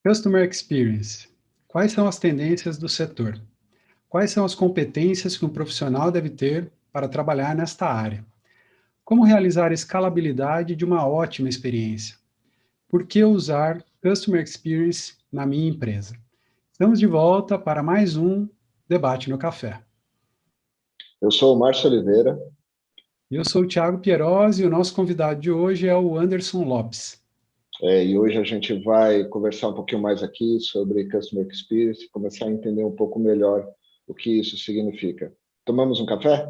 Customer Experience. Quais são as tendências do setor? Quais são as competências que um profissional deve ter para trabalhar nesta área? Como realizar a escalabilidade de uma ótima experiência? Por que usar Customer Experience na minha empresa? Estamos de volta para mais um Debate no Café. Eu sou o Márcio Oliveira. Eu sou o Thiago Pieroz e o nosso convidado de hoje é o Anderson Lopes. E hoje a gente vai conversar um pouquinho mais aqui sobre Customer Experience e começar a entender um pouco melhor o que isso significa. Tomamos um café?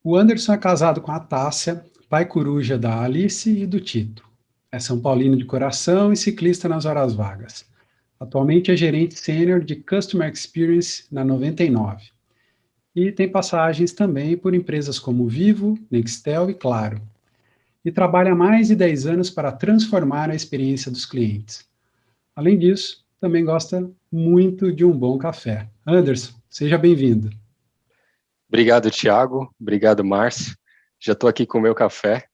O Anderson é casado com a Tássia, pai coruja da Alice e do Tito. É São Paulino de coração e ciclista nas horas vagas. Atualmente é gerente sênior de Customer Experience na 99. E tem passagens também por empresas como Vivo, Nextel e Claro. E trabalha há mais de 10 anos para transformar a experiência dos clientes. Além disso, também gosta muito de um bom café. Anderson, seja bem-vindo. Obrigado, Thiago. Obrigado, Márcio. Já estou aqui com o meu café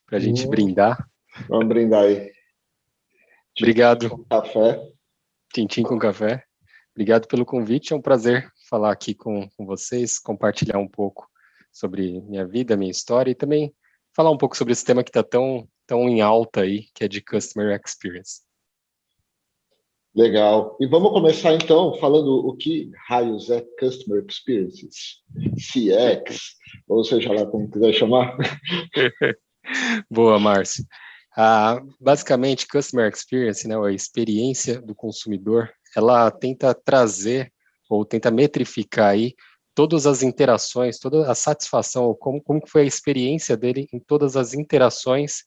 para a gente brindar. Vamos brindar aí. Obrigado. Com café. Tintim com café. Obrigado pelo convite. É um prazer falar aqui com vocês, compartilhar um pouco sobre minha vida, minha história e também falar um pouco sobre esse tema que está tão em alta aí, que é de Customer Experience. Legal. E vamos começar então falando o que raios é Customer Experience, CX, ou seja lá como quiser chamar. Boa, Márcio. Basicamente, Customer Experience, né, a experiência do consumidor, ela tenta trazer ou tenta metrificar aí todas as interações, toda a satisfação, como foi a experiência dele em todas as interações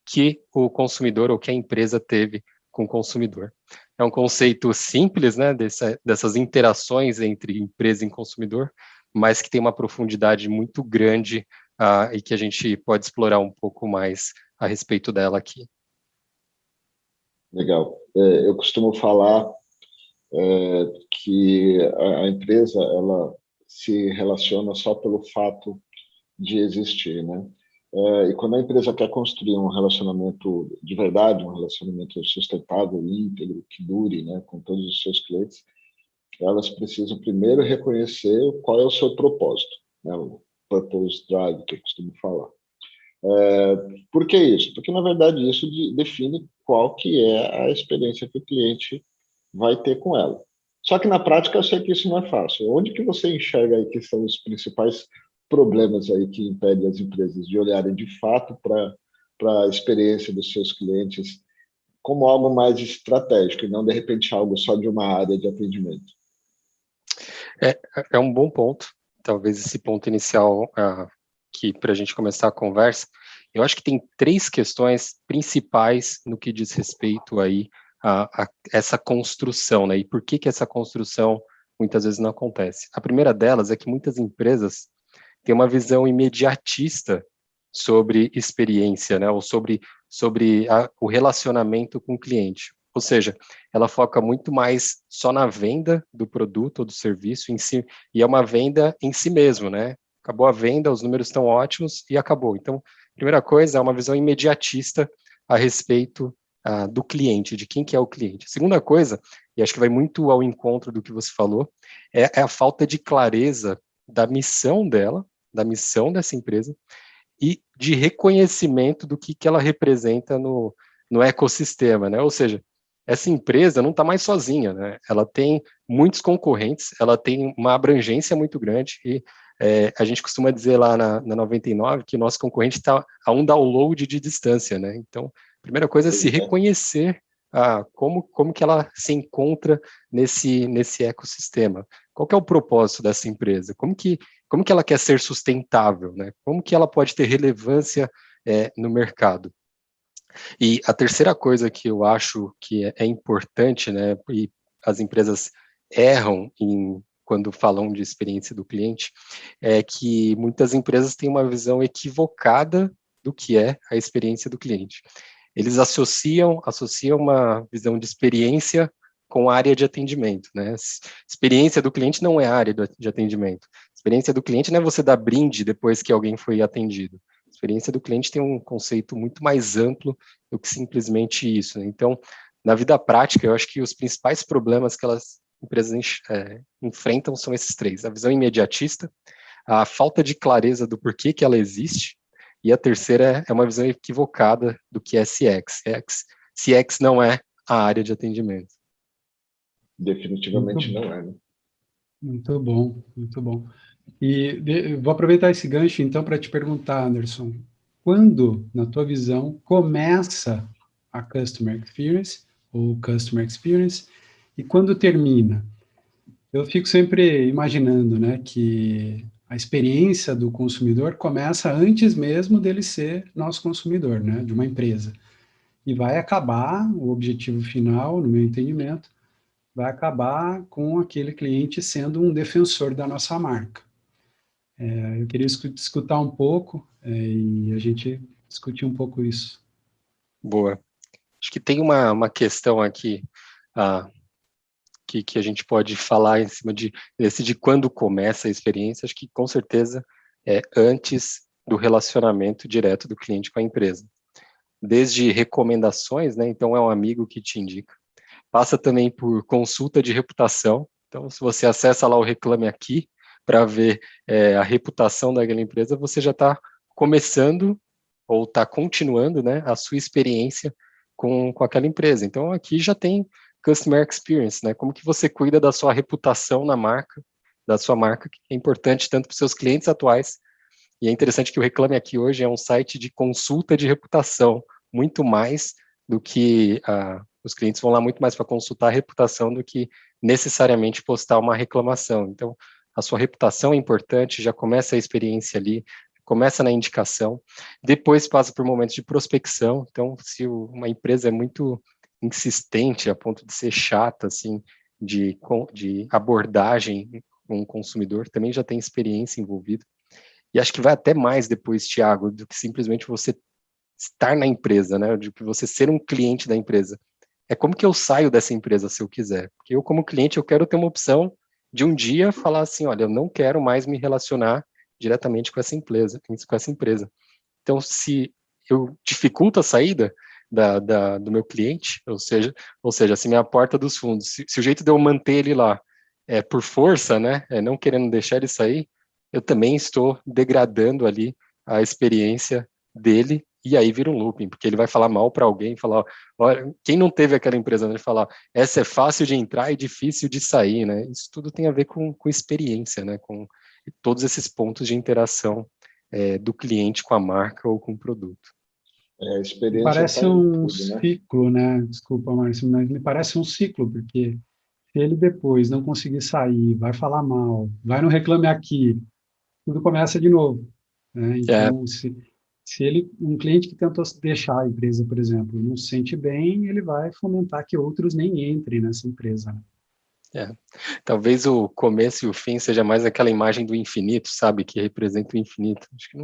que o consumidor ou que a empresa teve com o consumidor. É um conceito simples, né, dessas interações entre empresa e consumidor, mas que tem uma profundidade muito grande e que a gente pode explorar um pouco mais a respeito dela aqui. Legal. Eu costumo falar que a empresa ela se relaciona só pelo fato de existir, né? E quando a empresa quer construir um relacionamento de verdade, um relacionamento sustentável, íntegro, que dure, né, com todos os seus clientes, elas precisam primeiro reconhecer qual é o seu propósito, né, o purpose drive, que eu costumo falar. Por que isso? Porque, na verdade, isso define qual que é a experiência que o cliente vai ter com ela. Só que, na prática, eu sei que isso não é fácil. Onde que você enxerga aí que são os principais problemas aí que impedem as empresas de olharem de fato para a experiência dos seus clientes como algo mais estratégico e não, de repente, algo só de uma área de atendimento? É um bom ponto. Talvez esse ponto inicial que para a gente começar a conversa, eu acho que tem 3 questões principais no que diz respeito aí a essa construção, né? E por que essa construção muitas vezes não acontece? A primeira delas é que muitas empresas têm uma visão imediatista sobre experiência, né? Ou sobre o relacionamento com o cliente. Ou seja, ela foca muito mais só na venda do produto ou do serviço em si, e é uma venda em si mesmo, né? Acabou a venda, os números estão ótimos e acabou. Então, primeira coisa é uma visão imediatista a respeito do cliente, de quem que é o cliente. Segunda coisa, e acho que vai muito ao encontro do que você falou, é a falta de clareza da missão dela, da missão dessa empresa, e de reconhecimento do que ela representa no ecossistema, né? Ou seja, essa empresa não está mais sozinha, né? Ela tem muitos concorrentes, ela tem uma abrangência muito grande e a gente costuma dizer lá na 99 que o nosso concorrente está a um download de distância, né? Então, a primeira coisa é se reconhecer como que ela se encontra nesse ecossistema. Qual que é o propósito dessa empresa? Como que ela quer ser sustentável, né? Como que ela pode ter relevância no mercado? E a terceira coisa que eu acho que é importante, né, e as empresas erram quando falam de experiência do cliente, é que muitas empresas têm uma visão equivocada do que é a experiência do cliente. eles associam uma visão de experiência com a área de atendimento, né? Experiência do cliente não é a área de atendimento. Experiência do cliente não é você dar brinde depois que alguém foi atendido. Experiência do cliente tem um conceito muito mais amplo do que simplesmente isso, né? Então, na vida prática, eu acho que os principais problemas que as empresas enfrentam são esses três: a visão imediatista, a falta de clareza do porquê que ela existe, e a terceira é uma visão equivocada do que é CX. CX não é a área de atendimento. Definitivamente não é, né? Muito bom, muito bom. E vou aproveitar esse gancho, então, para te perguntar, Anderson, quando, na tua visão, começa a Customer Experience, ou Customer Experience, e quando termina? Eu fico sempre imaginando, né, que a experiência do consumidor começa antes mesmo dele ser nosso consumidor, né, de uma empresa. E vai acabar, o objetivo final, no meu entendimento, vai acabar com aquele cliente sendo um defensor da nossa marca. Eu queria escutar um pouco e a gente discutir um pouco isso. Boa. Acho que tem uma questão aqui que a gente pode falar em cima de quando começa a experiência. Acho que com certeza é antes do relacionamento direto do cliente com a empresa. Desde recomendações, né? Então é um amigo que te indica. Passa também por consulta de reputação. Então, se você acessa lá o Reclame Aqui para ver a reputação daquela empresa, você já está começando ou está continuando, né, a sua experiência com aquela empresa. Então, aqui já tem Customer Experience, né? Como que você cuida da sua reputação na marca, da sua marca, que é importante tanto para os seus clientes atuais. E é interessante que o Reclame Aqui hoje é um site de consulta de reputação, muito mais do que os clientes vão lá muito mais para consultar a reputação do que necessariamente postar uma reclamação. Então, a sua reputação é importante, já começa a experiência ali, começa na indicação, depois passa por momentos de prospecção. Então, se uma empresa é muito insistente a ponto de ser chata, assim, de abordagem com o consumidor, também já tem experiência envolvida. E acho que vai até mais depois, Thiago, do que simplesmente você estar na empresa, né? De que você ser um cliente da empresa. É como que eu saio dessa empresa se eu quiser. Porque eu, como cliente, eu quero ter uma opção de um dia falar assim, olha, eu não quero mais me relacionar diretamente com essa empresa. Então, se eu dificulto a saída do meu cliente, ou seja, se minha porta dos fundos, se o jeito de eu manter ele lá é por força, né, não querendo deixar ele sair, eu também estou degradando ali a experiência dele, e aí vira um looping, porque ele vai falar mal para alguém, falar, olha, quem não teve aquela empresa, né, ele falar, essa é fácil de entrar e difícil de sair, né, isso tudo tem a ver com experiência, né, com todos esses pontos de interação do cliente com a marca ou com o produto. A experiência Parece está em um tudo, né? ciclo, né? Desculpa, Márcio, mas me parece um ciclo, porque se ele depois não conseguir sair, vai falar mal, vai no Reclame Aqui, tudo começa de novo, né? É, Então, se ele, um cliente que tentou deixar a empresa, por exemplo, não se sente bem, ele vai fomentar que outros nem entrem nessa empresa, né? Talvez o começo e o fim seja mais aquela imagem do infinito, sabe, que representa o infinito. Acho que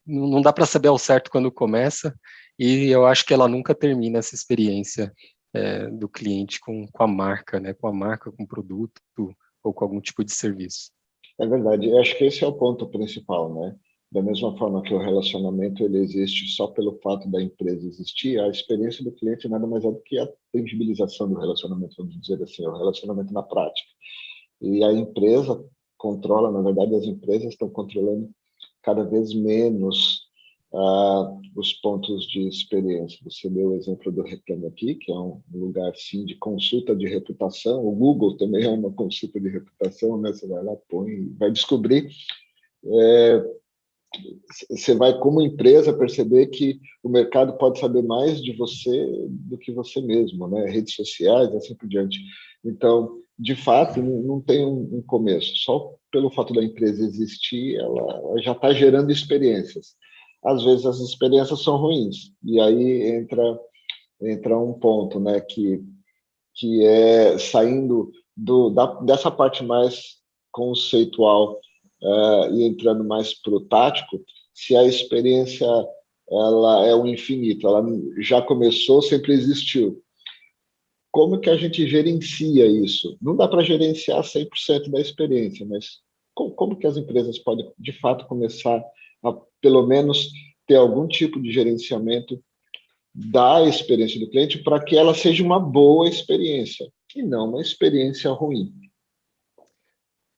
não dá para saber ao certo quando começa, e eu acho que ela nunca termina essa experiência do cliente com a marca, né, com o produto ou com algum tipo de serviço. É verdade. Eu acho que esse é o ponto principal, né? Da mesma forma que o relacionamento ele existe só pelo fato da empresa existir, a experiência do cliente nada mais é do que a tangibilização do relacionamento, vamos dizer assim, o relacionamento na prática. E a empresa controla, na verdade, as empresas estão controlando cada vez menos os pontos de experiência. Você deu o exemplo do Reclame Aqui, que é um lugar, sim, de consulta de reputação. O Google também é uma consulta de reputação, né? Você vai lá, põe, vai descobrir. Você vai, como empresa, perceber que o mercado pode saber mais de você do que você mesmo, né? Redes sociais, assim por diante. Então, de fato, não tem um começo. Só pelo fato da empresa existir, ela já está gerando experiências. Às vezes, as experiências são ruins. E aí entra um ponto, né? Que é saindo dessa parte mais conceitual e entrando mais para o tático, se a experiência ela é o infinito, ela já começou, sempre existiu. Como que a gente gerencia isso? Não dá para gerenciar 100% da experiência, mas como que as empresas podem, de fato, começar a, pelo menos, ter algum tipo de gerenciamento da experiência do cliente para que ela seja uma boa experiência e não uma experiência ruim?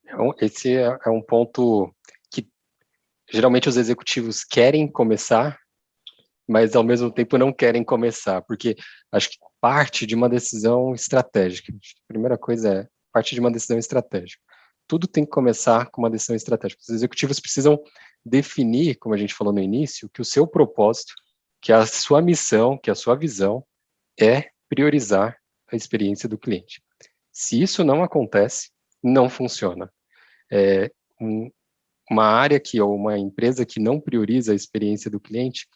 Então, esse é um ponto que geralmente os executivos querem começar, mas ao mesmo tempo não querem começar, porque acho que parte de uma decisão estratégica. A primeira coisa é parte de uma decisão estratégica. Tudo tem que começar com uma decisão estratégica. Os executivos precisam definir, como a gente falou no início, que o seu propósito, que a sua missão, que a sua visão é priorizar a experiência do cliente. Se isso não acontece, não funciona. Uma área ou uma empresa que não prioriza a experiência do cliente,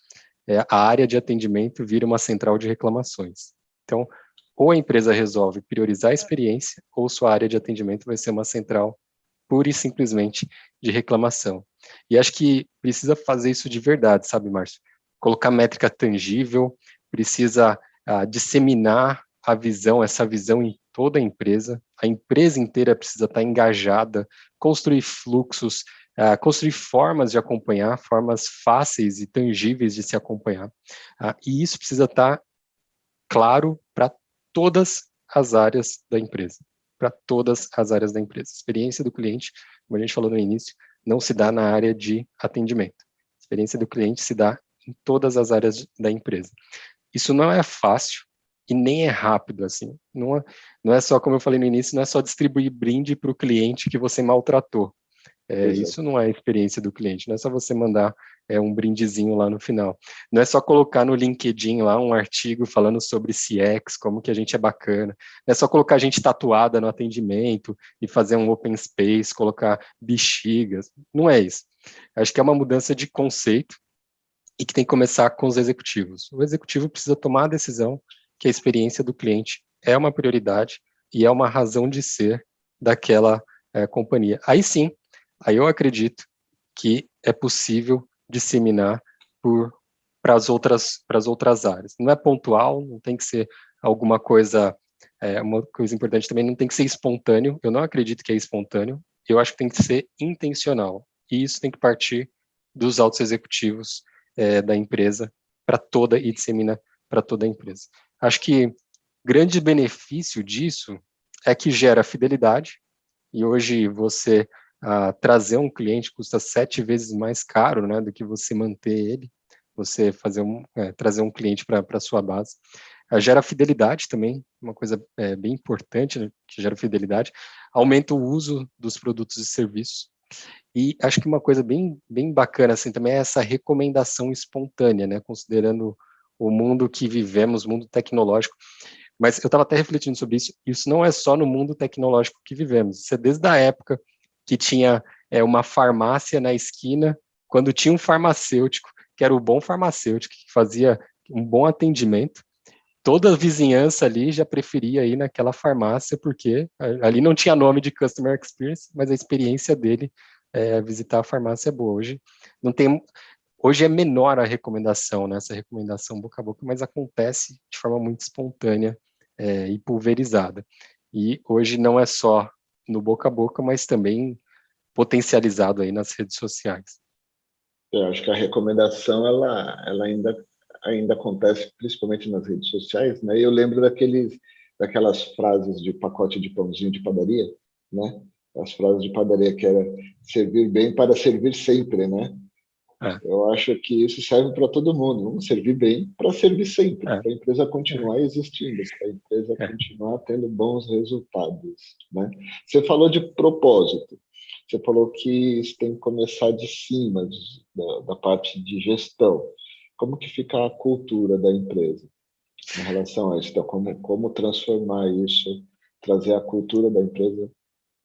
a área de atendimento vira uma central de reclamações. Então, ou a empresa resolve priorizar a experiência, ou sua área de atendimento vai ser uma central pura e simplesmente de reclamação. E acho que precisa fazer isso de verdade, sabe, Márcio? Colocar métrica tangível, precisa disseminar essa visão em toda a empresa inteira precisa estar engajada, construir fluxos, construir formas de acompanhar, formas fáceis e tangíveis de se acompanhar. E isso precisa estar claro para todas as áreas da empresa. Para todas as áreas da empresa. A experiência do cliente, como a gente falou no início, não se dá na área de atendimento. A experiência do cliente se dá em todas as áreas da empresa. Isso não é fácil e nem é rápido, assim. Não é só, como eu falei no início, não é só distribuir brinde para o cliente que você maltratou. Isso não é a experiência do cliente, não é só você mandar um brindezinho lá no final. Não é só colocar no LinkedIn lá um artigo falando sobre CX, como que a gente é bacana. Não é só colocar a gente tatuada no atendimento e fazer um open space, colocar bexigas. Não é isso. Acho que é uma mudança de conceito e que tem que começar com os executivos. O executivo precisa tomar a decisão que a experiência do cliente é uma prioridade e é uma razão de ser daquela companhia. Aí sim, aí eu acredito que é possível disseminar para as outras áreas. Não é pontual, não tem que ser alguma coisa, uma coisa importante também, não tem que ser espontâneo. Eu não acredito que é espontâneo. Eu acho que tem que ser intencional. E isso tem que partir dos altos executivos da empresa e dissemina para toda a empresa. Acho que grande benefício disso é que gera fidelidade, e hoje você trazer um cliente custa 7 vezes mais caro, né, do que você manter ele, você trazer um cliente para a sua base. Gera fidelidade também, uma coisa bem importante, né, que gera fidelidade, aumenta o uso dos produtos e serviços. E acho que uma coisa bem, bem bacana assim, também é essa recomendação espontânea, né, considerando o mundo que vivemos, mundo tecnológico. Mas eu estava até refletindo sobre isso. Isso não é só no mundo tecnológico que vivemos. Isso é desde a época que tinha uma farmácia na esquina, quando tinha um farmacêutico, que era o bom farmacêutico, que fazia um bom atendimento. Toda a vizinhança ali já preferia ir naquela farmácia, porque ali não tinha nome de Customer Experience, mas a experiência dele visitar a farmácia é boa. Hoje é menor a recomendação, né, essa recomendação boca a boca, mas acontece de forma muito espontânea e pulverizada. E hoje não é só no boca a boca, mas também potencializado aí nas redes sociais. Eu acho que a recomendação ela ainda acontece principalmente nas redes sociais, né? Eu lembro daquelas frases de pacote de pãozinho de padaria, né? As frases de padaria que era servir bem para servir sempre, né? Eu acho que isso serve para todo mundo. Vamos servir bem para servir sempre, para a empresa continuar existindo, para a empresa continuar tendo bons resultados, né? Você falou de propósito. Você falou que isso tem que começar de cima, da parte de gestão. Como que fica a cultura da empresa em relação a isso? Então, como transformar isso, trazer a cultura da empresa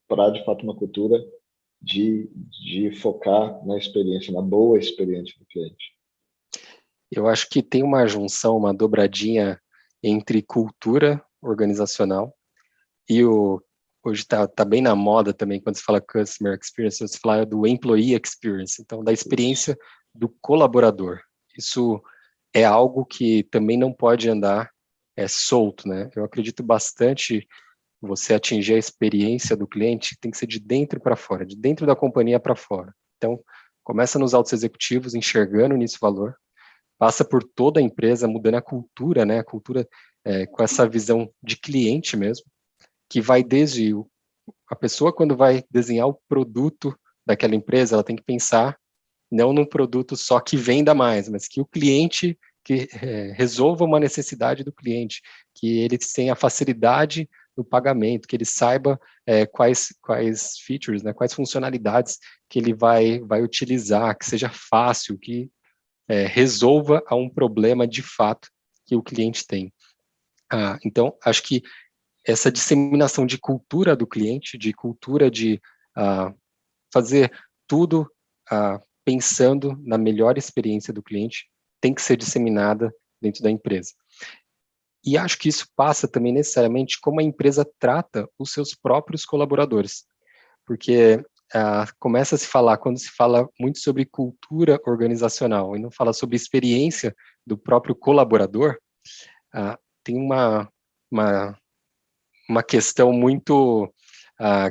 para, de fato, uma cultura de focar na experiência, na boa experiência do cliente? Eu acho que tem uma junção, uma dobradinha entre cultura organizacional e hoje está bem na moda também, quando se fala Customer Experience, você fala do Employee Experience, então da experiência do colaborador. isso é algo que também não pode andar solto, né? Eu acredito bastante você atingir a experiência do cliente, tem que ser de dentro para fora, de dentro da companhia para fora. Então, começa nos altos executivos, enxergando nisso valor, passa por toda a empresa, mudando a cultura, né? A cultura com essa visão de cliente mesmo, que vai desde a pessoa, quando vai desenhar o produto daquela empresa, ela tem que pensar não num produto só que venda mais, mas que o cliente que resolva uma necessidade do cliente, que ele tenha facilidade no pagamento, que ele saiba quais features, né, quais funcionalidades que ele vai utilizar, que seja fácil, que resolva a um problema de fato que o cliente tem. Então, acho que essa disseminação de cultura do cliente, de cultura de fazer tudo pensando na melhor experiência do cliente, tem que ser disseminada dentro da empresa. E acho que isso passa também necessariamente como a empresa trata os seus próprios colaboradores, porque começa a se falar, quando se fala muito sobre cultura organizacional e não fala sobre experiência do próprio colaborador, tem uma questão muito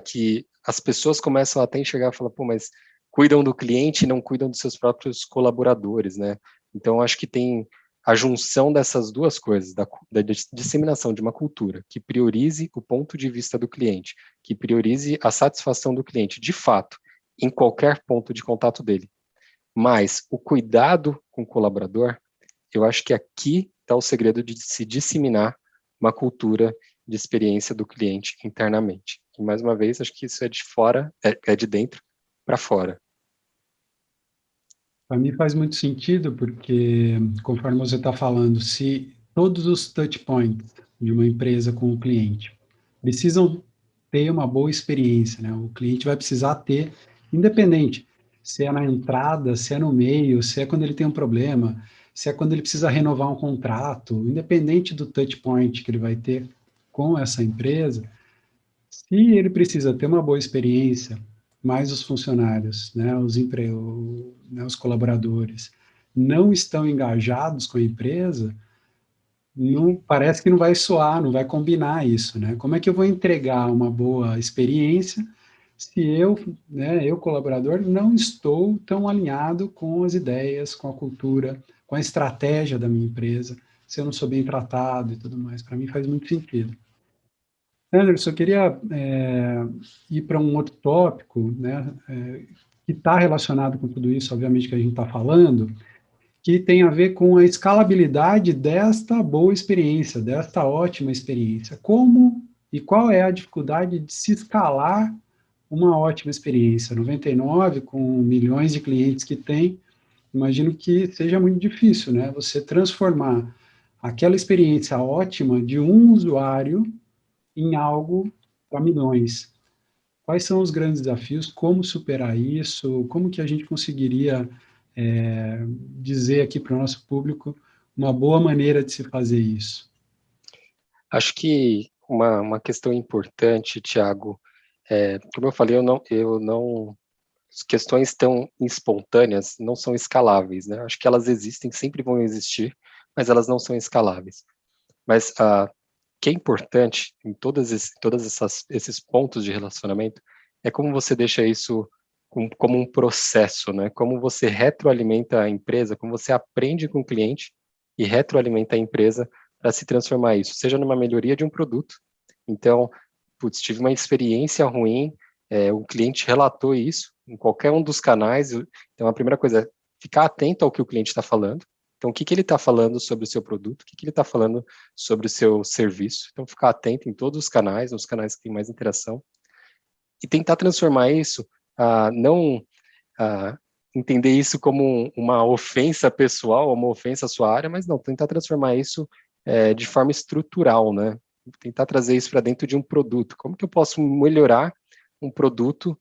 que as pessoas começam até a enxergar e falar, pô, mas cuidam do cliente e não cuidam dos seus próprios colaboradores, né? Então, acho que tem a junção dessas duas coisas, da disseminação de uma cultura que priorize o ponto de vista do cliente, que priorize a satisfação do cliente, de fato, em qualquer ponto de contato dele. Mas o cuidado com o colaborador, eu acho que aqui está o segredo de se disseminar uma cultura de experiência do cliente internamente. E, mais uma vez, acho que isso é de fora, é de dentro para fora. Para mim faz muito sentido, porque, conforme você está falando, se todos os touch points de uma empresa com o cliente precisam ter uma boa experiência, né? O cliente vai precisar ter, independente se é na entrada, se é no meio, se é quando ele tem um problema, se é quando ele precisa renovar um contrato, independente do touch point que ele vai ter com essa empresa, se ele precisa ter uma boa experiência, mais os funcionários, né, os colaboradores, não estão engajados com a empresa, não, parece que não vai soar, não vai combinar isso, né? Como é que eu vou entregar uma boa experiência se eu, né, eu colaborador, não estou tão alinhado com as ideias, com a cultura, com a estratégia da minha empresa, se eu não sou bem tratado e tudo mais? Para mim faz muito sentido. Anderson, eu queria ir para um outro tópico, né, que está relacionado com tudo isso, obviamente, que a gente está falando, que tem a ver com a escalabilidade desta boa experiência, desta ótima experiência. Como e qual é a dificuldade de se escalar uma ótima experiência? 99, com milhões de clientes que tem, imagino que seja muito difícil, né? Você transformar aquela experiência ótima de um usuário em algo para milhões. Quais são os grandes desafios? Como superar isso? Como que a gente conseguiria dizer aqui para o nosso público uma boa maneira de se fazer isso? Acho que uma questão importante, Thiago, como eu falei, as questões tão espontâneas não são escaláveis, né? Acho que elas existem, sempre vão existir, mas elas não são escaláveis. Mas que é importante em todos esses pontos de relacionamento é como você deixa isso como um processo, né? Como você retroalimenta a empresa, como você aprende com o cliente e retroalimenta a empresa para se transformar isso, seja numa melhoria de um produto. Então, putz, tive uma experiência ruim, o cliente relatou isso em qualquer um dos canais. Então, a primeira coisa é ficar atento ao que o cliente está falando. Então, o que ele está falando sobre o seu produto, o que ele está falando sobre o seu serviço. Então, ficar atento em todos os canais, nos canais que tem mais interação, e tentar transformar isso, não entender isso como uma ofensa pessoal, uma ofensa à sua área, mas não, tentar transformar isso de forma estrutural, né? Tentar trazer isso para dentro de um produto. Como que eu posso melhorar um produto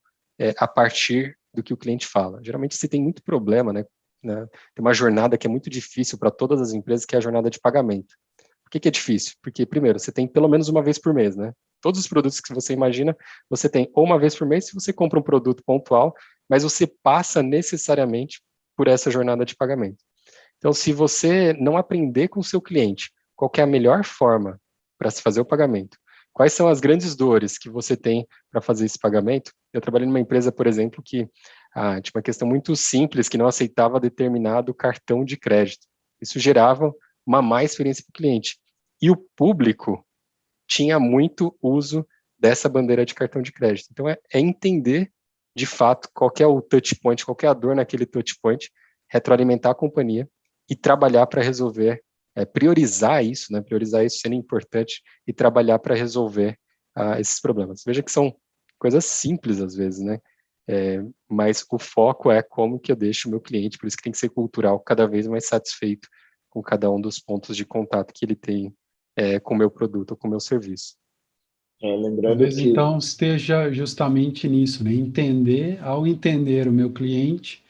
a partir do que o cliente fala? Geralmente, se tem muito problema, né? Tem uma jornada que é muito difícil para todas as empresas, que é a jornada de pagamento. Por que é difícil? Porque, primeiro, você tem pelo menos uma vez por mês, né? Todos os produtos que você imagina, você tem ou uma vez por mês, se você compra um produto pontual, mas você passa necessariamente por essa jornada de pagamento. Então, se você não aprender com o seu cliente qual que é a melhor forma para se fazer o pagamento, quais são as grandes dores que você tem para fazer esse pagamento. Eu trabalhei numa empresa, por exemplo, que tinha uma questão muito simples, que não aceitava determinado cartão de crédito. Isso gerava uma má experiência para o cliente. E o público tinha muito uso dessa bandeira de cartão de crédito. Então, é entender, de fato, qual que é o touch point, qual que é a dor naquele touch point, retroalimentar a companhia e trabalhar para resolver, priorizar isso, né? Priorizar isso sendo importante e trabalhar para resolver esses problemas. Veja que são coisas simples às vezes, né? Mas o foco é como que eu deixo o meu cliente, por isso que tem que ser cultural, cada vez mais satisfeito com cada um dos pontos de contato que ele tem com o meu produto ou com o meu serviço. Lembrando Talvez que então esteja justamente nisso, né? Ao entender o meu cliente,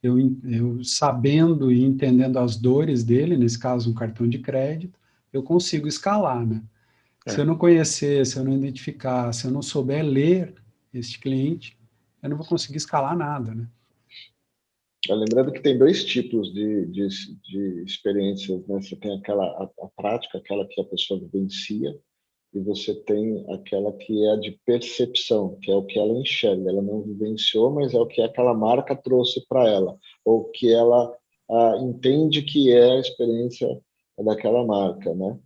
eu sabendo e entendendo as dores dele, nesse caso um cartão de crédito, eu consigo escalar, né? Se eu não conhecer, se eu não identificar, se eu não souber ler este cliente, eu não vou conseguir escalar nada, né? Lembrando que tem dois tipos de experiências, né? Você tem a prática, aquela que a pessoa vivencia, e você tem aquela que é a de percepção, que é o que ela enxerga. Ela não vivenciou, mas é o que aquela marca trouxe para ela, ou que ela entende que é a experiência daquela marca, né?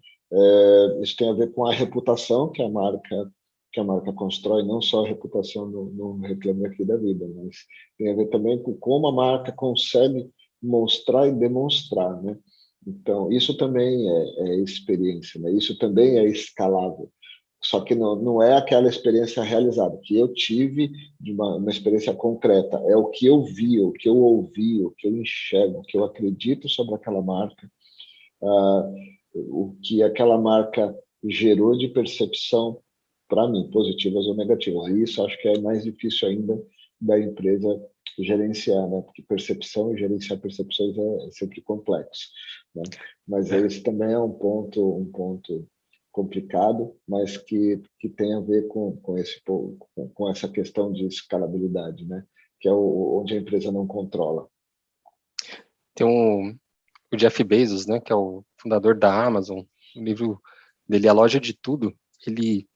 Isso tem a ver com a reputação que a marca constrói, não só a reputação no Reclame Aqui da vida, mas tem a ver também com como a marca consegue mostrar e demonstrar, né? Então, isso também é experiência, né? Isso também é escalável. Só que não é aquela experiência realizada, que eu tive de uma experiência concreta. É o que eu vi, o que eu ouvi, o que eu enxergo, o que eu acredito sobre aquela marca, o que aquela marca gerou de percepção para mim, positivas ou negativas. E isso acho que é mais difícil ainda da empresa gerenciar, né? Porque percepção e gerenciar percepções é sempre complexo, né? Mas esse também é um ponto complicado, mas que tem a ver com essa questão de escalabilidade, né? Que é onde a empresa não controla. Tem o Jeff Bezos, né, que é o fundador da Amazon, o livro dele, A Loja de Tudo, ele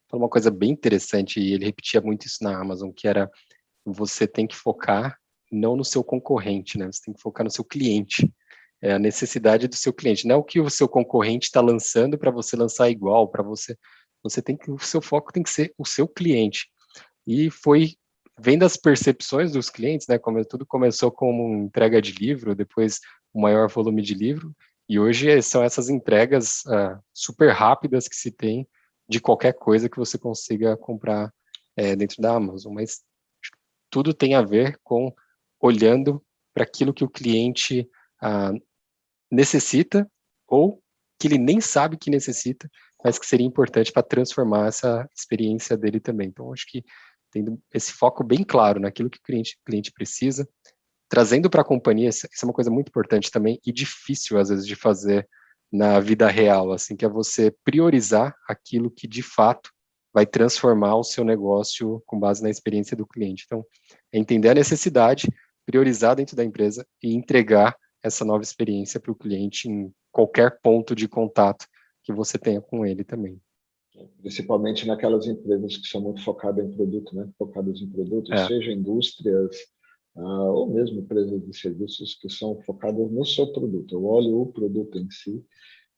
falou uma coisa bem interessante, e ele repetia muito isso na Amazon, que era: você tem que focar não no seu concorrente, né? Você tem que focar no seu cliente. É a necessidade do seu cliente, não é o que o seu concorrente está lançando para você lançar igual, para você. O seu foco tem que ser o seu cliente. E foi vendo as percepções dos clientes, né? Tudo começou como entrega de livro, depois o maior volume de livro, e hoje são essas entregas super rápidas que se tem de qualquer coisa que você consiga comprar dentro da Amazon. Mas tudo tem a ver com olhando para aquilo que o cliente necessita ou que ele nem sabe que necessita, mas que seria importante para transformar essa experiência dele também. Então, acho que tendo esse foco bem claro naquilo que o cliente precisa, trazendo para a companhia, isso é uma coisa muito importante também e difícil, às vezes, de fazer na vida real, assim, que é você priorizar aquilo que, de fato, vai transformar o seu negócio com base na experiência do cliente. Então, é entender a necessidade, priorizar dentro da empresa e entregar essa nova experiência para o cliente em qualquer ponto de contato que você tenha com ele também. Principalmente naquelas empresas que são muito focadas em produto, né? Focadas em produtos, seja indústrias ou mesmo empresas de serviços que são focadas no seu produto. Eu olho o produto em si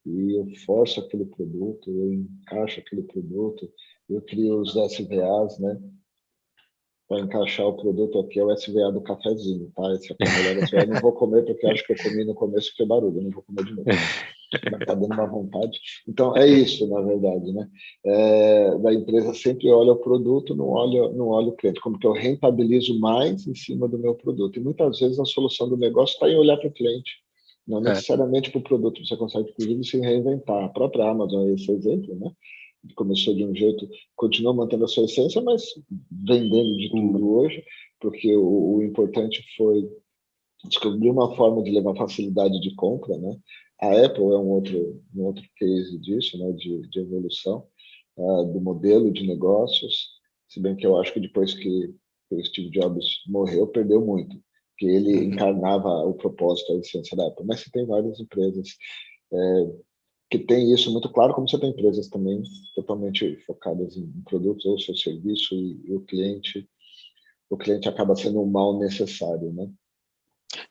e eu forço aquele produto, eu encaixo aquele produto, eu crio os SVAs, né? Para encaixar o produto aqui é o SVA do cafezinho, tá? Esse aqui é o melhor SVA. Eu não vou comer porque acho que eu comi no começo e foi barulho, eu não vou comer de novo. Mas está dando uma vontade. Então, é isso, na verdade, né? Da empresa sempre olha o produto, não olha o cliente. Como que eu rentabilizo mais em cima do meu produto? E muitas vezes a solução do negócio está em olhar para o cliente, não necessariamente para o produto. Você consegue, inclusive, se reinventar. A própria Amazon é esse exemplo, né? Começou de um jeito, continua mantendo a sua essência, mas vendendo de tudo hoje, porque o importante foi descobrir uma forma de levar facilidade de compra, né? A Apple é um outro case disso, né? De evolução do modelo de negócios, se bem que eu acho que depois que o Steve Jobs morreu, perdeu muito. que ele encarnava o propósito, a essência da Apple. Mas você tem várias empresas que têm isso muito claro, como você tem empresas também totalmente focadas em produtos ou seu serviço, e o cliente acaba sendo um mal necessário, né?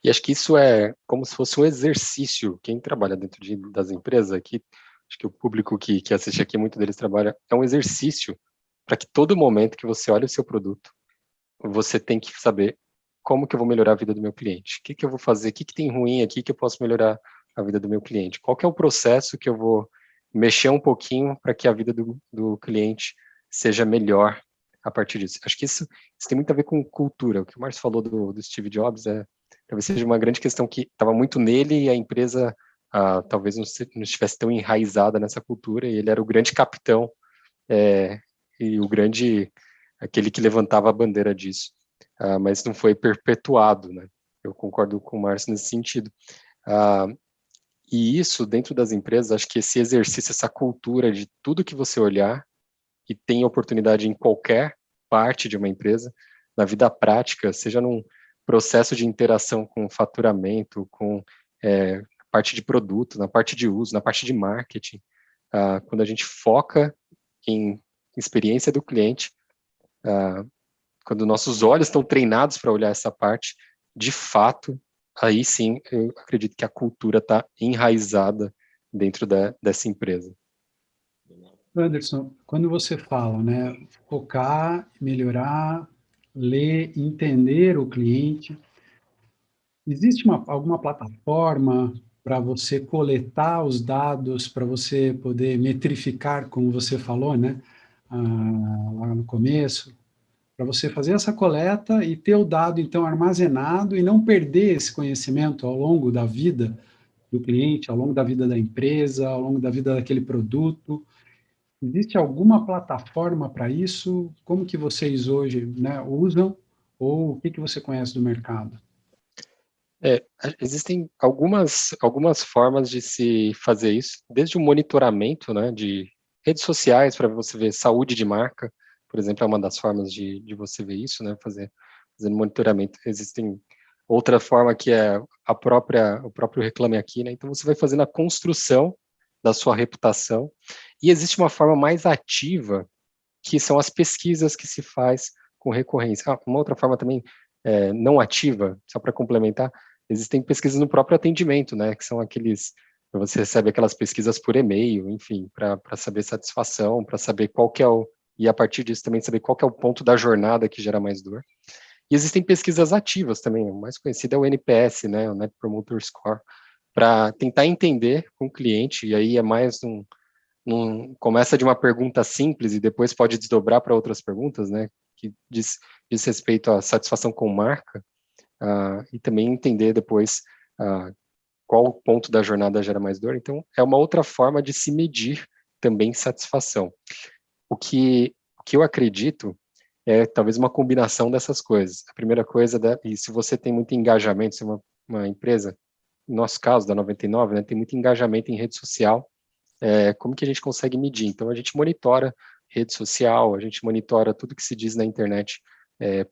E acho que isso é como se fosse um exercício. Quem trabalha dentro das empresas aqui, acho que o público que assiste aqui, muito deles trabalha, é um exercício para que todo momento que você olha o seu produto, você tem que saber como que eu vou melhorar a vida do meu cliente. O que que eu vou fazer? O que que tem ruim aqui que eu posso melhorar a vida do meu cliente? Qual que é o processo que eu vou mexer um pouquinho para que a vida do cliente seja melhor a partir disso? Acho que isso tem muito a ver com cultura. O que o Márcio falou do Steve Jobs talvez seja uma grande questão que estava muito nele, e a empresa talvez não estivesse tão enraizada nessa cultura, e ele era o grande capitão e aquele que levantava a bandeira disso. Mas não foi perpetuado, né? Eu concordo com o Márcio nesse sentido. E isso, dentro das empresas, acho que esse exercício, essa cultura de tudo que você olhar, e tem oportunidade em qualquer parte de uma empresa, na vida prática, seja num processo de interação com faturamento, com parte de produto, na parte de uso, na parte de marketing, quando a gente foca em experiência do cliente, quando nossos olhos estão treinados para olhar essa parte, de fato, aí sim, eu acredito que a cultura está enraizada dentro dessa empresa. Anderson, quando você fala, né, focar, melhorar, ler, entender o cliente, existe alguma plataforma para você coletar os dados, para você poder metrificar, como você falou, né, lá no começo, para você fazer essa coleta e ter o dado, então, armazenado e não perder esse conhecimento ao longo da vida do cliente, ao longo da vida da empresa, ao longo da vida daquele produto? Existe alguma plataforma para isso? Como que vocês hoje, né, usam? Ou o que que você conhece do mercado? Existem algumas formas de se fazer isso, desde o monitoramento, né, de redes sociais para você ver saúde de marca, por exemplo, é uma das formas de você ver isso, né, fazendo monitoramento. Existem outra forma que é o próprio Reclame Aqui, né, então você vai fazendo a construção da sua reputação, e existe uma forma mais ativa, que são as pesquisas que se faz com recorrência. Uma outra forma também não ativa, só para complementar, existem pesquisas no próprio atendimento, né, que são você recebe aquelas pesquisas por e-mail, enfim, para saber satisfação, para saber qual que é e a partir disso também saber qual que é o ponto da jornada que gera mais dor. E existem pesquisas ativas também, o mais conhecido é o NPS, né, o Net Promoter Score, para tentar entender com o cliente, e aí é mais começa de uma pergunta simples e depois pode desdobrar para outras perguntas, né, que diz respeito à satisfação com marca, e também entender depois qual ponto da jornada gera mais dor. Então, é uma outra forma de se medir também satisfação. O que eu acredito é talvez uma combinação dessas coisas. A primeira coisa, e se você tem muito engajamento, se é uma empresa, no nosso caso, da 99, né, tem muito engajamento em rede social, como que a gente consegue medir? Então, a gente monitora rede social, a gente monitora tudo que se diz na internet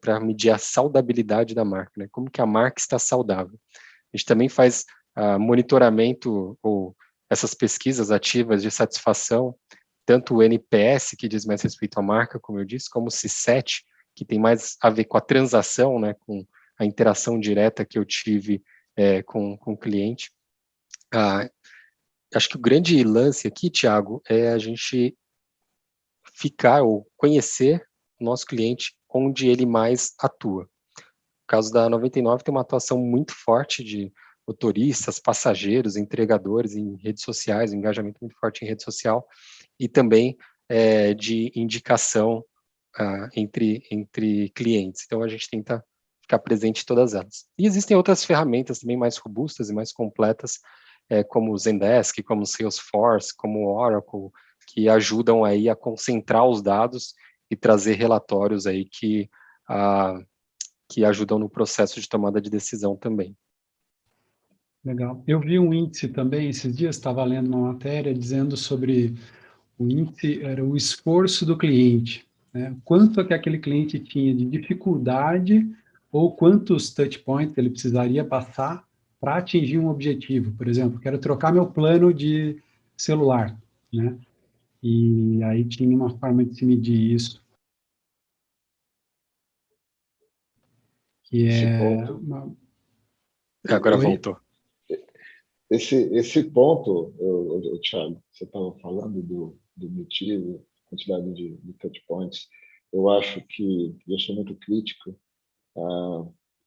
para medir a saudabilidade da marca, né? Como que a marca está saudável. A gente também faz monitoramento ou essas pesquisas ativas de satisfação, tanto o NPS, que diz mais respeito à marca, como eu disse, como o C7, que tem mais a ver com a transação, né, com a interação direta que eu tive com o cliente. Acho que o grande lance aqui, Thiago, é a gente ficar ou conhecer o nosso cliente onde ele mais atua. No caso da 99, tem uma atuação muito forte de motoristas, passageiros, entregadores em redes sociais, um engajamento muito forte em rede social, e também de indicação entre clientes. Então, a gente tenta ficar presente em todas elas. E existem outras ferramentas também mais robustas e mais completas, como o Zendesk, como o Salesforce, como o Oracle, que ajudam aí a concentrar os dados e trazer relatórios aí que ajudam no processo de tomada de decisão também. Legal. Eu vi um índice também, esses dias estava lendo uma matéria dizendo sobre o índice, era o esforço do cliente, né? Quanto é que aquele cliente tinha de dificuldade ou quantos touch points ele precisaria passar para atingir um objetivo. Por exemplo, quero trocar meu plano de celular, né? E aí tinha uma forma de se medir isso, que Esse é ponto, uma... Agora Oi? voltou. esse ponto, Thiago, você estava falando do motivo, quantidade de touch points, eu acho que eu sou muito crítico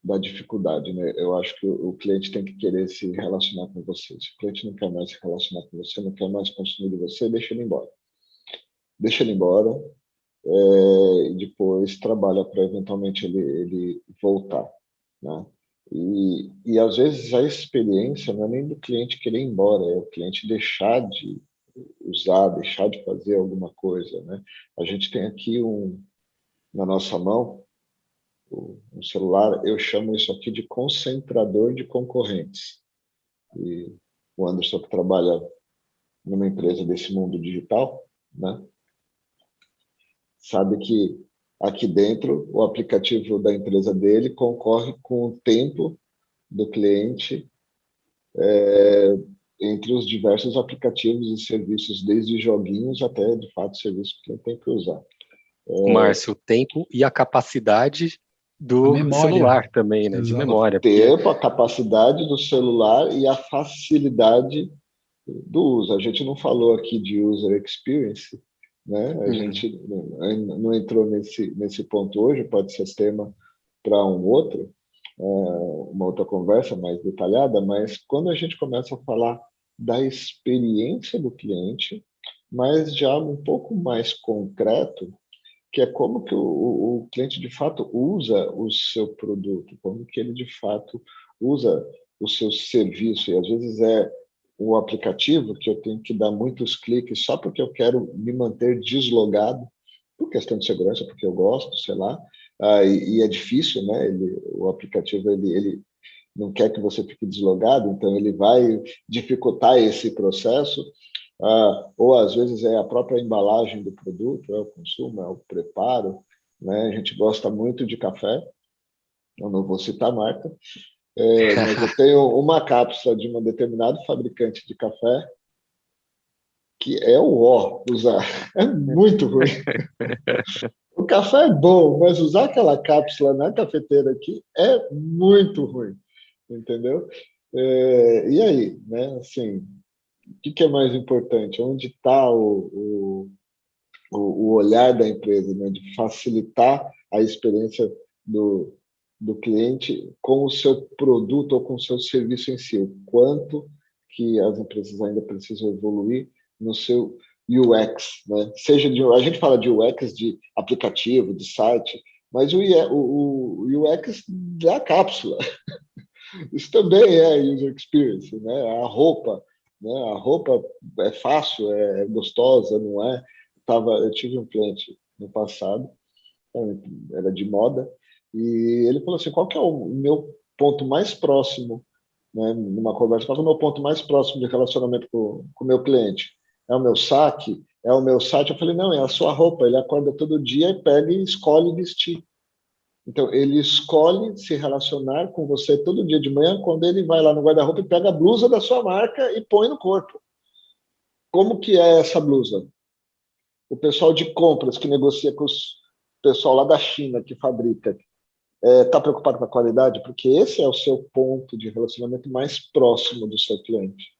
da dificuldade, né? Eu acho que o cliente tem que querer se relacionar com você. Se o cliente não quer mais se relacionar com você, não quer mais consumir de você, deixa ele embora. Deixa ele embora, e depois trabalha para eventualmente ele voltar, né? E às vezes a experiência não é nem do cliente querer ir embora, é o cliente deixar de usar, deixar de fazer alguma coisa, né? A gente tem aqui na nossa mão um celular, eu chamo isso aqui de concentrador de concorrentes. E o Anderson, que trabalha numa empresa desse mundo digital, né, sabe que aqui dentro o aplicativo da empresa dele concorre com o tempo do cliente entre os diversos aplicativos e serviços, desde joguinhos até, de fato, serviços que ele tem que usar. Márcio, o tempo e a capacidade A do memória, celular também, né? De exato. memória. Porque... Tempo, a capacidade do celular e a facilidade do uso. A gente não falou aqui de user experience, né? A gente não entrou nesse ponto hoje, pode ser tema para uma outra conversa mais detalhada, mas quando a gente começa a falar da experiência do cliente, mas já um pouco mais concreto, que é como que o cliente de fato usa o seu produto, como que ele de fato usa o seu serviço, e às vezes é o aplicativo que eu tenho que dar muitos cliques só porque eu quero me manter deslogado, por questão de segurança, porque eu gosto, sei lá, e é difícil, né? O aplicativo ele não quer que você fique deslogado, então ele vai dificultar esse processo, ou às vezes é a própria embalagem do produto, é o consumo, é o preparo, né? A gente gosta muito de café, eu não vou citar a marca, mas eu tenho uma cápsula de um determinado fabricante de café que é o ó usar, é muito ruim. O café é bom, mas usar aquela cápsula na cafeteira aqui é muito ruim, entendeu? E aí, né? Assim, o que é mais importante? Onde está o olhar da empresa, né? De facilitar a experiência do cliente com o seu produto ou com o seu serviço em si. O quanto que as empresas ainda precisam evoluir no seu UX, né? A gente fala de UX de aplicativo, de site, mas o UX da cápsula. Isso também é user experience, né? A roupa, né? A roupa é fácil, é gostosa, não é? Eu tive um cliente no passado, era de moda, e ele falou assim: qual que é o meu ponto mais próximo, né? Numa conversa, qual é o meu ponto mais próximo de relacionamento com o meu cliente? É o meu saque? É o meu site? Eu falei: não, é a sua roupa. Ele acorda todo dia e pega e escolhe vestir. Então, ele escolhe se relacionar com você todo dia de manhã, quando ele vai lá no guarda-roupa e pega a blusa da sua marca e põe no corpo. Como que é essa blusa? O pessoal de compras que negocia com o pessoal lá da China que fabrica, está preocupado com a qualidade? Porque esse é o seu ponto de relacionamento mais próximo do seu cliente.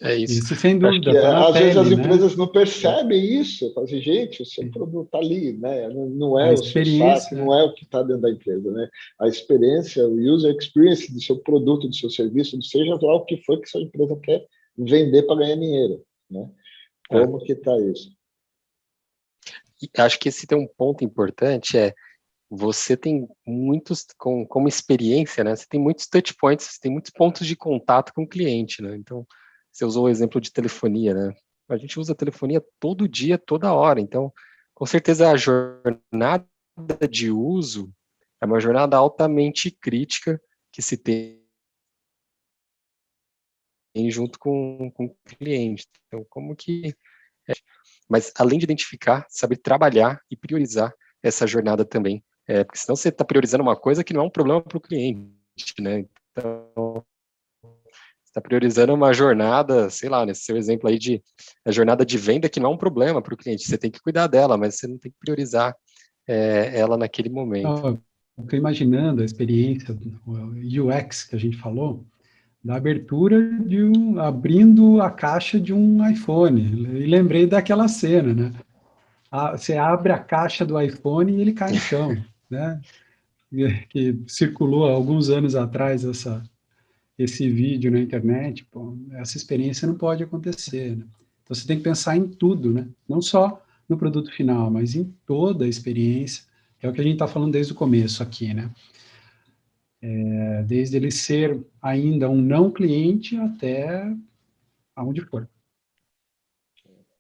É isso. Isso, sem Acho dúvida, que está na Às vezes as pele, né? empresas não percebem isso. Falam assim: gente, o seu produto está ali, né? Não é A o seu saque, experiência, não é o que está dentro da empresa, né? A experiência, o user experience do seu produto, do seu serviço, seja lá o que for que sua empresa quer vender para ganhar dinheiro, né? Como que está isso? acho que esse tem um ponto importante, você tem muitos, como experiência, né? Você tem muitos touch points, você tem muitos pontos de contato com o cliente, né? Então, você usou o exemplo de telefonia, né? A gente usa telefonia todo dia, toda hora. Então, com certeza a jornada de uso é uma jornada altamente crítica que se tem junto com o cliente. Então, como que... Mas, além de identificar, saber trabalhar e priorizar essa jornada também porque senão você está priorizando uma coisa que não é um problema para o cliente, né? Então, está priorizando uma jornada, sei lá, nesse seu exemplo aí a jornada de venda que não é um problema para o cliente, você tem que cuidar dela, mas você não tem que priorizar ela naquele momento. Então, eu estou imaginando a experiência, o UX que a gente falou, da abertura abrindo a caixa de um iPhone. E lembrei daquela cena, né? Você abre a caixa do iPhone e ele cai no chão, né? Que circulou há alguns anos atrás esse vídeo na internet. Pô, essa experiência não pode acontecer, né? Então você tem que pensar em tudo, né? Não só no produto final, mas em toda a experiência, que é o que a gente está falando desde o começo aqui, né? Desde ele ser ainda um não cliente até aonde for.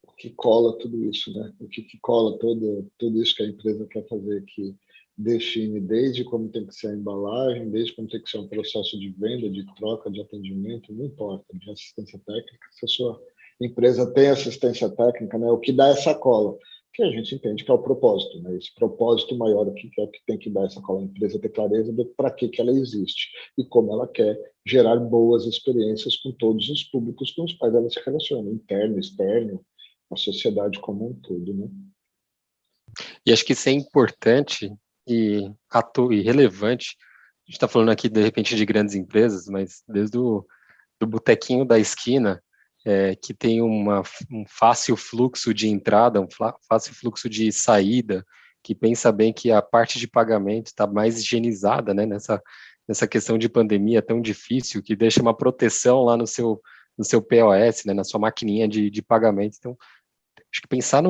O que cola tudo isso, né? O que cola tudo isso que a empresa quer fazer, que define desde como tem que ser a embalagem, desde como tem que ser um processo de venda, de troca, de atendimento, não importa, de assistência técnica. Se a sua empresa tem assistência técnica, né? O que dá essa cola? Que a gente entende que é o propósito, né? Esse propósito maior aqui que é o que tem que dar essa cola. A empresa ter clareza do para que ela existe e como ela quer gerar boas experiências com todos os públicos com os quais ela se relaciona, interno, externo, a sociedade como um todo, né? E acho que isso é importante e relevante. A gente está falando aqui, de repente, de grandes empresas, mas desde do botequinho da esquina, que tem um fácil fluxo de entrada, um fácil fluxo de saída, que pensa bem que a parte de pagamento está mais higienizada, né, nessa questão de pandemia tão difícil, que deixa uma proteção lá no seu POS, né, na sua maquininha de pagamento. Então, acho que pensar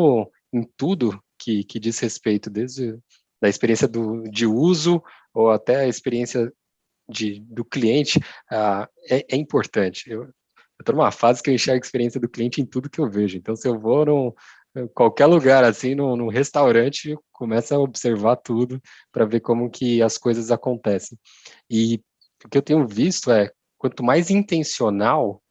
em tudo que diz respeito, desde da experiência de uso ou até a experiência do cliente, é importante. Eu estou numa fase que eu enxergo a experiência do cliente em tudo que eu vejo. Então, se eu vou qualquer lugar, assim, num restaurante, eu começo a observar tudo para ver como que as coisas acontecem. E o que eu tenho visto quanto mais intencional,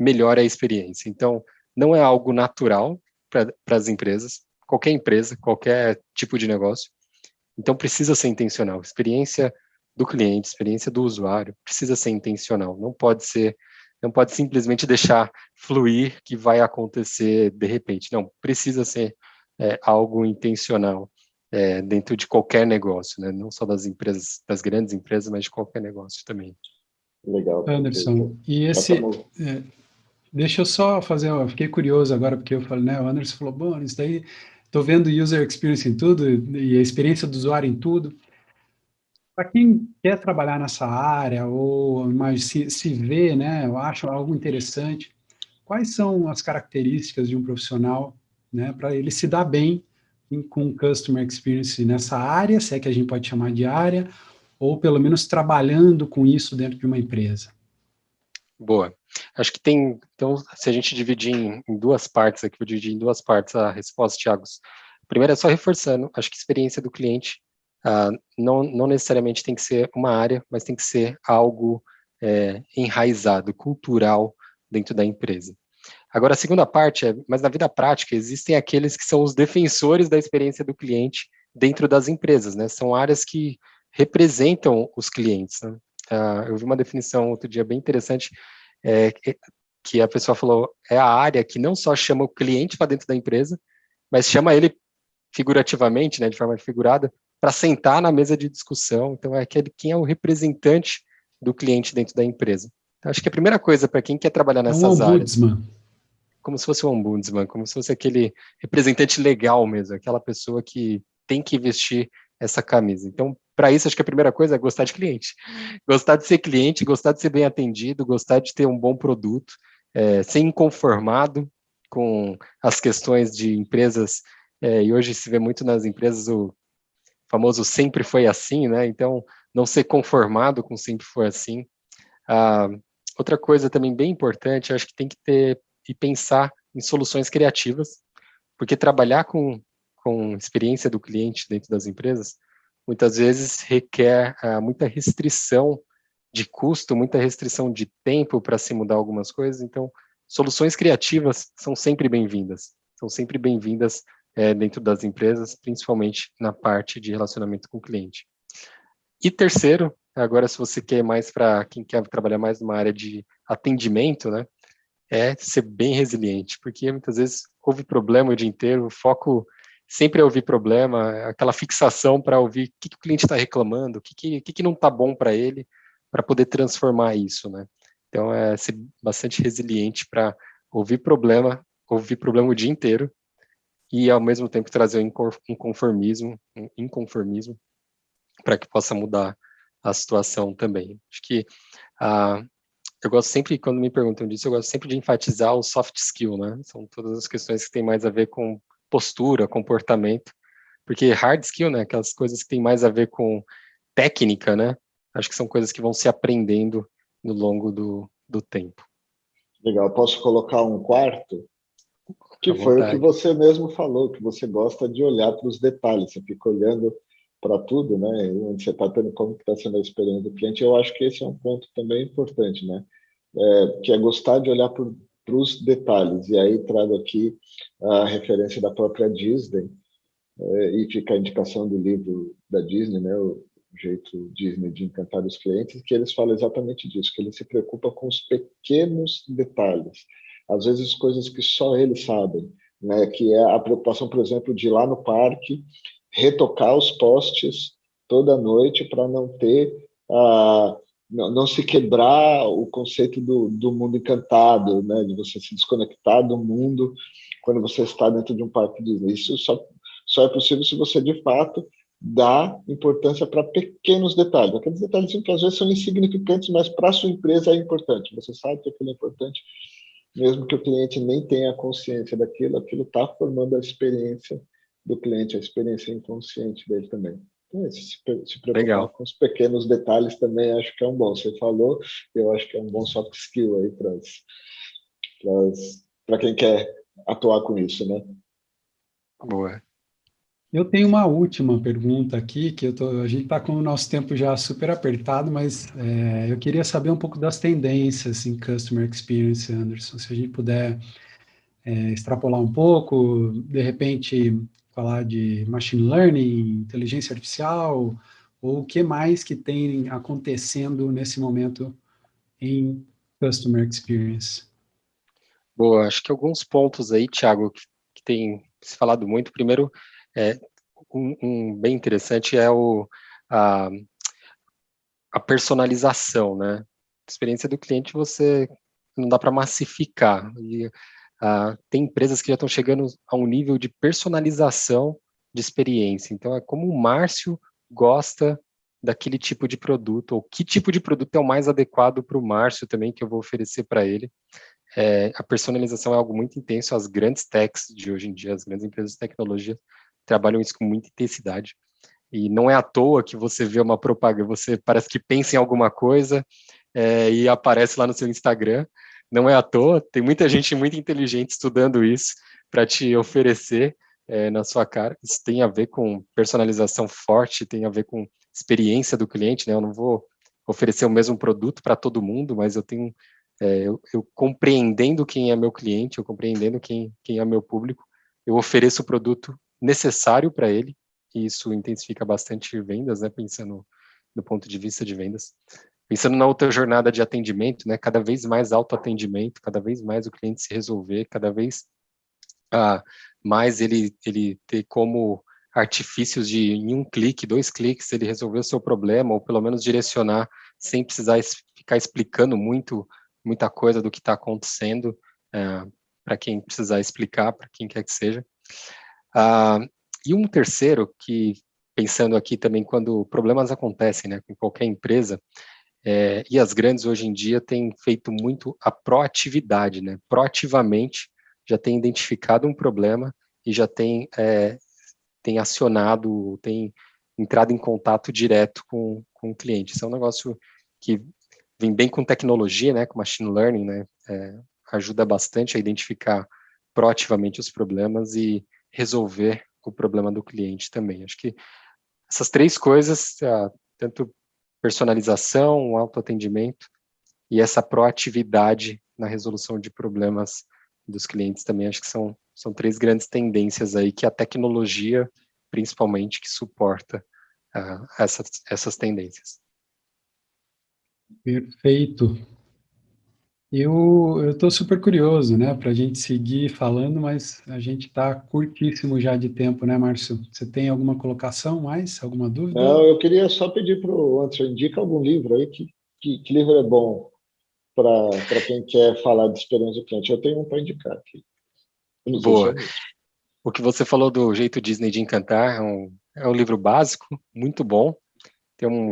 melhor é a experiência. Então, não é algo natural para as empresas, qualquer empresa, qualquer tipo de negócio. Então, precisa ser intencional. Experiência do cliente, experiência do usuário, precisa ser intencional. Não pode simplesmente deixar fluir que vai acontecer de repente. Não, precisa ser algo intencional dentro de qualquer negócio, né? Não só das empresas, das grandes empresas, mas de qualquer negócio também. Legal. Anderson, e deixa eu só fazer, eu fiquei curioso agora, porque eu falei, né, o Anderson falou, bom, isso daí, estou vendo user experience em tudo, e a experiência do usuário em tudo. Para quem quer trabalhar nessa área, ou mas se vê, né, eu acho algo interessante, quais são as características de um profissional, né, para ele se dar bem com customer experience nessa área, se é que a gente pode chamar de área, ou pelo menos trabalhando com isso dentro de uma empresa? Boa. Acho que então, se a gente dividir em duas partes aqui, vou dividir em duas partes a resposta, Thiago. Primeiro é só reforçando, acho que a experiência do cliente não necessariamente tem que ser uma área, mas tem que ser algo enraizado, cultural dentro da empresa. Agora, a segunda parte mas na vida prática, existem aqueles que são os defensores da experiência do cliente dentro das empresas, né? São áreas que representam os clientes, né? Eu vi uma definição outro dia bem interessante, que a pessoa falou, é a área que não só chama o cliente para dentro da empresa, mas chama ele figurativamente, né, de forma figurada, para sentar na mesa de discussão. Então, quem é o representante do cliente dentro da empresa. Então, acho que a primeira coisa para quem quer trabalhar É um nessas áreas, ombudsman. como se fosse um ombudsman, como se fosse aquele representante legal mesmo, aquela pessoa que tem que vestir essa camisa. Então, para isso, acho que a primeira coisa é gostar de cliente. Gostar de ser cliente, gostar de ser bem atendido, gostar de ter um bom produto, ser inconformado com as questões de empresas, e hoje se vê muito nas empresas o famoso sempre foi assim, né? Então, não ser conformado com sempre foi assim. Outra coisa também bem importante, acho que tem que ter e pensar em soluções criativas, porque trabalhar com experiência do cliente dentro das empresas, muitas vezes requer muita restrição de custo, muita restrição de tempo para se mudar algumas coisas, então soluções criativas são sempre bem-vindas dentro das empresas, principalmente na parte de relacionamento com o cliente. E terceiro, agora se você quer mais para quem quer trabalhar mais numa área de atendimento, né, é ser bem resiliente, porque muitas vezes houve problema o dia inteiro, o foco sempre é ouvir problema, aquela fixação para ouvir o que o cliente está reclamando, o que não está bom para ele, para poder transformar isso, né? Então, é ser bastante resiliente para ouvir problema o dia inteiro e, ao mesmo tempo, trazer um inconformismo, para que possa mudar a situação também. Acho que eu gosto sempre, quando me perguntam disso, eu gosto sempre de enfatizar o soft skill, né? São todas as questões que têm mais a ver com postura, comportamento, porque hard skill, né? Aquelas coisas que têm mais a ver com técnica, né? Acho que são coisas que vão se aprendendo no longo do tempo. Legal. Posso colocar um quarto? Que foi o que você mesmo falou, que você gosta de olhar para os detalhes, você fica olhando para tudo, né? Onde você está tendo, como está sendo a experiência do cliente. Eu acho que esse é um ponto também importante, né? Que é gostar de olhar para os detalhes. E aí trago aqui a referência da própria Disney, e fica a indicação do livro da Disney, né? O jeito Disney de encantar os clientes, que eles falam exatamente disso, que ele se preocupa com os pequenos detalhes, às vezes coisas que só eles sabem, né? Que é a preocupação, por exemplo, de ir lá no parque, retocar os postes toda noite para não ter não se quebrar o conceito do mundo encantado, né? De você se desconectar do mundo quando você está dentro de um parque Disney. Isso só é possível se você, de fato, dá importância para pequenos detalhes. Aqueles detalhes que às vezes são insignificantes, mas para a sua empresa é importante. Você sabe que aquilo é importante, mesmo que o cliente nem tenha consciência daquilo, aquilo está formando a experiência do cliente, a experiência inconsciente dele também. Então, se preocupar com os pequenos detalhes também acho que é um bom. Você falou, eu acho que é um bom soft skill aí para quem quer atuar com isso, né? Boa. Eu tenho uma última pergunta aqui, que a gente está com o nosso tempo já super apertado, mas eu queria saber um pouco das tendências em Customer Experience, Anderson. Se a gente puder extrapolar um pouco, de repente falar de Machine Learning, inteligência artificial, ou o que mais que tem acontecendo nesse momento em Customer Experience. Boa, acho que alguns pontos aí, Thiago, que tem se falado muito. Primeiro, um bem interessante é a personalização, né? A experiência do cliente você não dá para massificar. E, tem empresas que já estão chegando a um nível de personalização de experiência. Então, é como o Márcio gosta daquele tipo de produto, ou que tipo de produto é o mais adequado para o Márcio também, que eu vou oferecer para ele. A personalização é algo muito intenso. As grandes techs de hoje em dia, as grandes empresas de tecnologia, trabalham isso com muita intensidade. E não é à toa que você vê uma propaganda, você parece que pensa em alguma coisa e aparece lá no seu Instagram. Não é à toa, tem muita gente muito inteligente estudando isso para te oferecer na sua cara. Isso tem a ver com personalização forte, tem a ver com experiência do cliente, né? Eu não vou oferecer o mesmo produto para todo mundo, mas eu tenho eu compreendendo quem é meu cliente, eu compreendendo quem é meu público, eu ofereço o produto necessário para ele, e isso intensifica bastante vendas, né, pensando do ponto de vista de vendas. Pensando na outra jornada de atendimento, né, cada vez mais autoatendimento, cada vez mais o cliente se resolver, cada vez mais ele ter como artifícios de, em um clique, 2 cliques, ele resolver o seu problema, ou pelo menos direcionar, sem precisar ficar explicando muita coisa do que está acontecendo, para quem precisar explicar, para quem quer que seja. E um terceiro, que pensando aqui também quando problemas acontecem, né, com qualquer empresa, e as grandes hoje em dia têm feito muito a proatividade, né, proativamente já tem identificado um problema e já tem acionado, tem entrado em contato direto com o cliente. Isso é um negócio que vem bem com tecnologia, né, com machine learning, né, ajuda bastante a identificar proativamente os problemas e resolver o problema do cliente também. Acho que essas 3 coisas, tanto personalização, autoatendimento e essa proatividade na resolução de problemas dos clientes também, acho que são são três grandes tendências aí que a tecnologia, principalmente, que suporta essas tendências. Perfeito. Eu estou super curioso, né, para a gente seguir falando, mas a gente está curtíssimo já de tempo, né, Márcio? Você tem alguma colocação mais? Alguma dúvida? Não, eu queria só pedir para o Anderson, indica algum livro aí, que livro é bom para quem quer falar de experiência do cliente. Eu tenho um para indicar aqui. Eu não sei se é Boa. mesmo. O que você falou do Jeito Disney de Encantar é um livro básico, muito bom.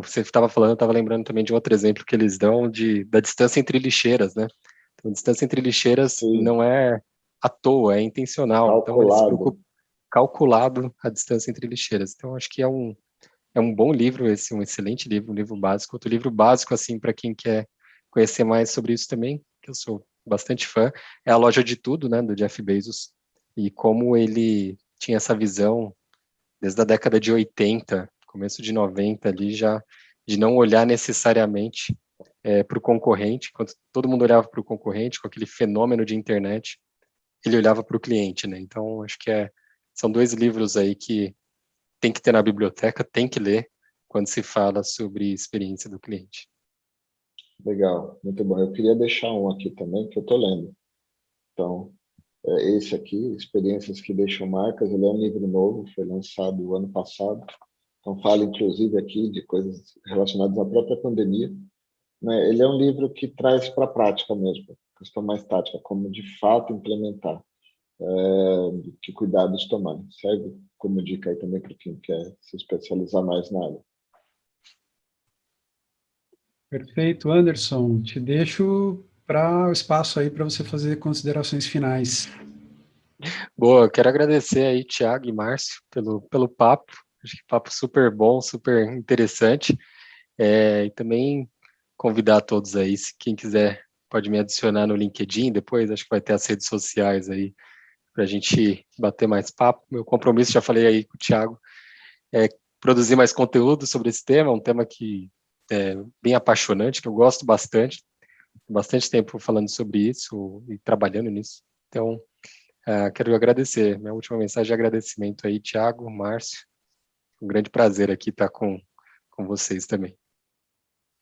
Você estava falando, eu estava lembrando também de outro exemplo que eles dão da distância entre lixeiras, né? Então, distância entre lixeiras Sim, não é à toa, é intencional. Então, eles se calculado. preocupam calculado a distância entre lixeiras. Então, acho que é um bom livro esse, um excelente livro, um livro básico. Outro livro básico, assim, para quem quer conhecer mais sobre isso também, que eu sou bastante fã, é A Loja de Tudo, né, do Jeff Bezos, e como ele tinha essa visão desde a década de 80, começo de 90 ali já, de não olhar necessariamente para o concorrente, quando todo mundo olhava para o concorrente, com aquele fenômeno de internet, ele olhava para o cliente, né? Então, acho que são dois livros aí que tem que ter na biblioteca, tem que ler quando se fala sobre experiência do cliente. Legal, muito bom. Eu queria deixar um aqui também, que eu estou lendo. Então, esse aqui, Experiências que Deixam Marcas, ele é um livro novo, foi lançado o ano passado. Então, fala, inclusive, aqui de coisas relacionadas à própria pandemia. Né? Ele é um livro que traz para a prática mesmo, questão mais tática, como de fato implementar, que cuidados tomar. Serve como dica aí também para quem quer se especializar mais na área. Perfeito, Anderson. Te deixo para o espaço aí para você fazer considerações finais. Boa, eu quero agradecer aí, Thiago e Márcio, pelo papo. Acho que papo super bom, super interessante. E também convidar todos aí, se quem quiser pode me adicionar no LinkedIn depois, acho que vai ter as redes sociais aí para a gente bater mais papo. Meu compromisso, já falei aí com o Thiago, é produzir mais conteúdo sobre esse tema, um tema que é bem apaixonante, que eu gosto bastante tempo falando sobre isso e trabalhando nisso. Então, quero agradecer. Minha última mensagem de agradecimento aí, Thiago, Márcio. Um grande prazer aqui estar com vocês também.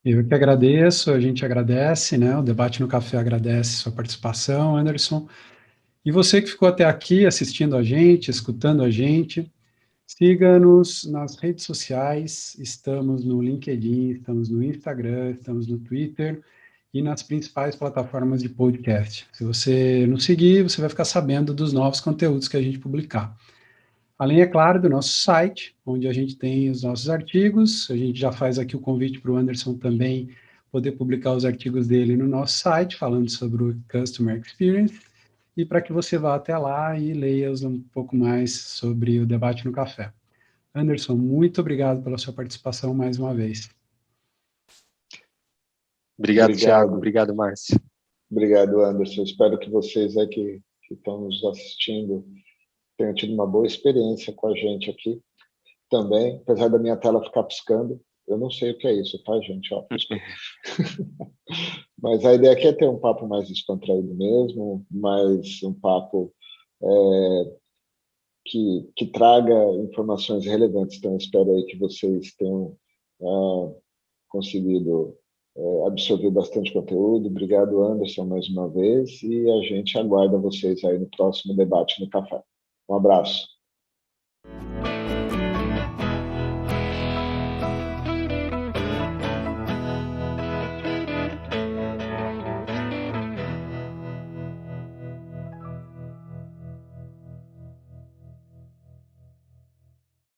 Eu que agradeço, a gente agradece, né? O Debate no Café agradece sua participação, Anderson. E você que ficou até aqui assistindo a gente, escutando a gente, siga-nos nas redes sociais, estamos no LinkedIn, estamos no Instagram, estamos no Twitter e nas principais plataformas de podcast. Se você nos seguir, você vai ficar sabendo dos novos conteúdos que a gente publicar. Além, é claro, do nosso site, onde a gente tem os nossos artigos, a gente já faz aqui o convite para o Anderson também poder publicar os artigos dele no nosso site, falando sobre o Customer Experience, e para que você vá até lá e leia um pouco mais sobre o debate no café. Anderson, muito obrigado pela sua participação mais uma vez. Obrigado, Thiago. Obrigado, Márcio. Obrigado, Anderson. Espero que vocês aí que estão nos assistindo tenham tido uma boa experiência com a gente aqui também, apesar da minha tela ficar piscando. Eu não sei o que é isso, tá, gente? Ó, mas a ideia aqui é ter um papo mais descontraído mesmo, mais um papo que traga informações relevantes. Então, espero aí que vocês tenham conseguido absorver bastante conteúdo. Obrigado, Anderson, mais uma vez, e a gente aguarda vocês aí no próximo Debate no Café. Um abraço.